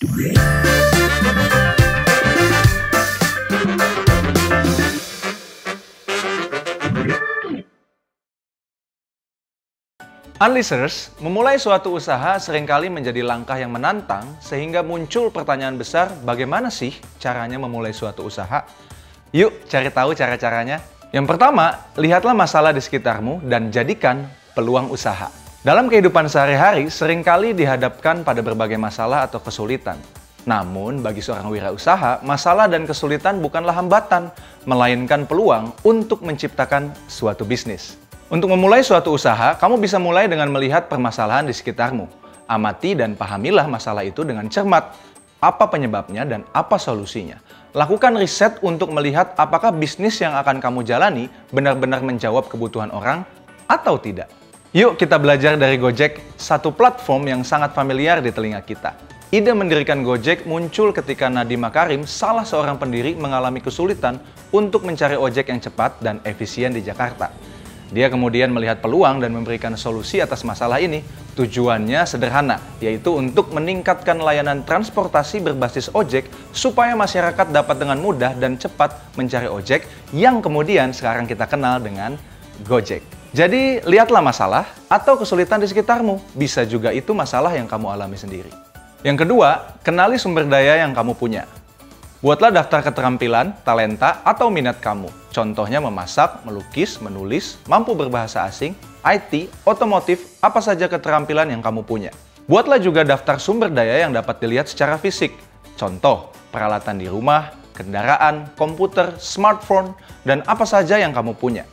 Unleashers, memulai suatu usaha seringkali menjadi langkah yang menantang sehingga muncul pertanyaan besar, bagaimana sih caranya memulai suatu usaha? Yuk cari tahu cara-caranya. Yang pertama, lihatlah masalah di sekitarmu dan jadikan peluang usaha. Dalam kehidupan sehari-hari, seringkali dihadapkan pada berbagai masalah atau kesulitan. Namun, bagi seorang wirausaha, masalah dan kesulitan bukanlah hambatan, melainkan peluang untuk menciptakan suatu bisnis. Untuk memulai suatu usaha, kamu bisa mulai dengan melihat permasalahan di sekitarmu. Amati dan pahamilah masalah itu dengan cermat. Apa penyebabnya dan apa solusinya. Lakukan riset untuk melihat apakah bisnis yang akan kamu jalani benar-benar menjawab kebutuhan orang atau tidak. Yuk kita belajar dari Gojek, satu platform yang sangat familiar di telinga kita. Ide mendirikan Gojek muncul ketika Nadiem Makarim, salah seorang pendiri, mengalami kesulitan untuk mencari ojek yang cepat dan efisien di Jakarta. Dia kemudian melihat peluang dan memberikan solusi atas masalah ini. Tujuannya sederhana, yaitu untuk meningkatkan layanan transportasi berbasis ojek supaya masyarakat dapat dengan mudah dan cepat mencari ojek yang kemudian sekarang kita kenal dengan Gojek. Jadi, lihatlah masalah atau kesulitan di sekitarmu. Bisa juga itu masalah yang kamu alami sendiri. Yang kedua, kenali sumber daya yang kamu punya. Buatlah daftar keterampilan, talenta, atau minat kamu. Contohnya memasak, melukis, menulis, mampu berbahasa asing, IT, otomotif, apa saja keterampilan yang kamu punya. Buatlah juga daftar sumber daya yang dapat dilihat secara fisik. Contoh, peralatan di rumah, kendaraan, komputer, smartphone, dan apa saja yang kamu punya.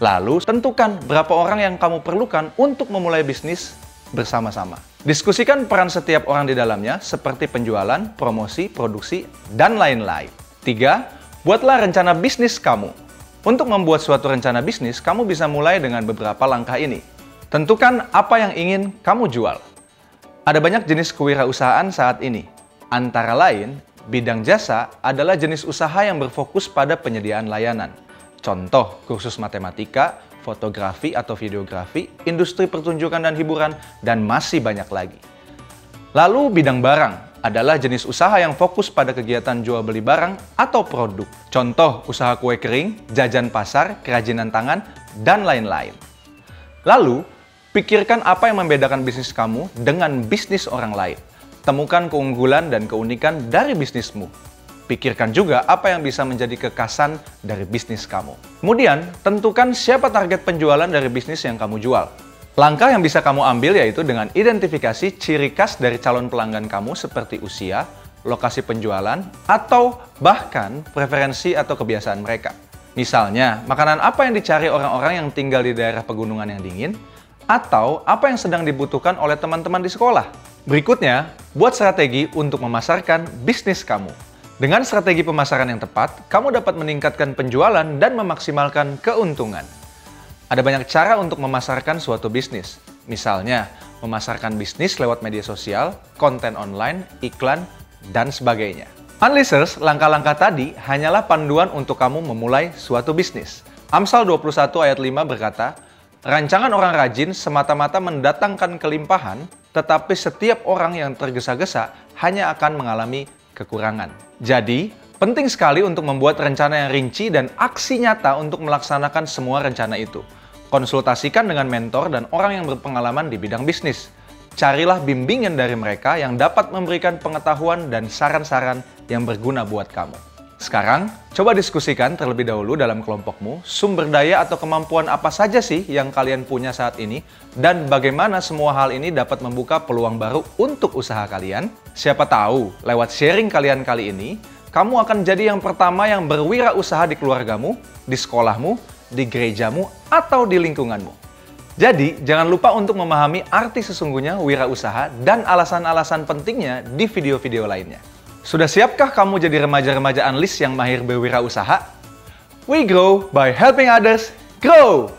Lalu, tentukan berapa orang yang kamu perlukan untuk memulai bisnis bersama-sama. Diskusikan peran setiap orang di dalamnya seperti penjualan, promosi, produksi, dan lain-lain. 3. Buatlah rencana bisnis kamu. Untuk membuat suatu rencana bisnis, kamu bisa mulai dengan beberapa langkah ini. Tentukan apa yang ingin kamu jual. Ada banyak jenis kewirausahaan saat ini. Antara lain, bidang jasa adalah jenis usaha yang berfokus pada penyediaan layanan. Contoh, kursus matematika, fotografi atau videografi, industri pertunjukan dan hiburan, dan masih banyak lagi. Lalu bidang barang adalah jenis usaha yang fokus pada kegiatan jual beli barang atau produk. Contoh, usaha kue kering, jajan pasar, kerajinan tangan, dan lain-lain. Lalu, pikirkan apa yang membedakan bisnis kamu dengan bisnis orang lain. Temukan keunggulan dan keunikan dari bisnismu. Pikirkan juga apa yang bisa menjadi kekhasan dari bisnis kamu. Kemudian, tentukan siapa target penjualan dari bisnis yang kamu jual. Langkah yang bisa kamu ambil yaitu dengan identifikasi ciri khas dari calon pelanggan kamu seperti usia, lokasi penjualan, atau bahkan preferensi atau kebiasaan mereka. Misalnya, makanan apa yang dicari orang-orang yang tinggal di daerah pegunungan yang dingin, atau apa yang sedang dibutuhkan oleh teman-teman di sekolah. Berikutnya, buat strategi untuk memasarkan bisnis kamu. Dengan strategi pemasaran yang tepat, kamu dapat meningkatkan penjualan dan memaksimalkan keuntungan. Ada banyak cara untuk memasarkan suatu bisnis. Misalnya, memasarkan bisnis lewat media sosial, konten online, iklan, dan sebagainya. Unleashers, langkah-langkah tadi hanyalah panduan untuk kamu memulai suatu bisnis. Amsal 21 ayat 5 berkata, "Rancangan orang rajin semata-mata mendatangkan kelimpahan, tetapi setiap orang yang tergesa-gesa hanya akan mengalami kekurangan." Jadi, penting sekali untuk membuat rencana yang rinci dan aksi nyata untuk melaksanakan semua rencana itu. Konsultasikan dengan mentor dan orang yang berpengalaman di bidang bisnis. Carilah bimbingan dari mereka yang dapat memberikan pengetahuan dan saran-saran yang berguna buat kamu. Sekarang, coba diskusikan terlebih dahulu dalam kelompokmu sumber daya atau kemampuan apa saja sih yang kalian punya saat ini dan bagaimana semua hal ini dapat membuka peluang baru untuk usaha kalian. Siapa tahu, lewat sharing kalian kali ini, kamu akan jadi yang pertama yang berwirausaha di keluargamu, di sekolahmu, di gerejamu, atau di lingkunganmu. Jadi, jangan lupa untuk memahami arti sesungguhnya wirausaha dan alasan-alasan pentingnya di video-video lainnya. Sudah siapkah kamu jadi remaja-remaja Unleash yang mahir berwirausaha? We grow by helping others grow!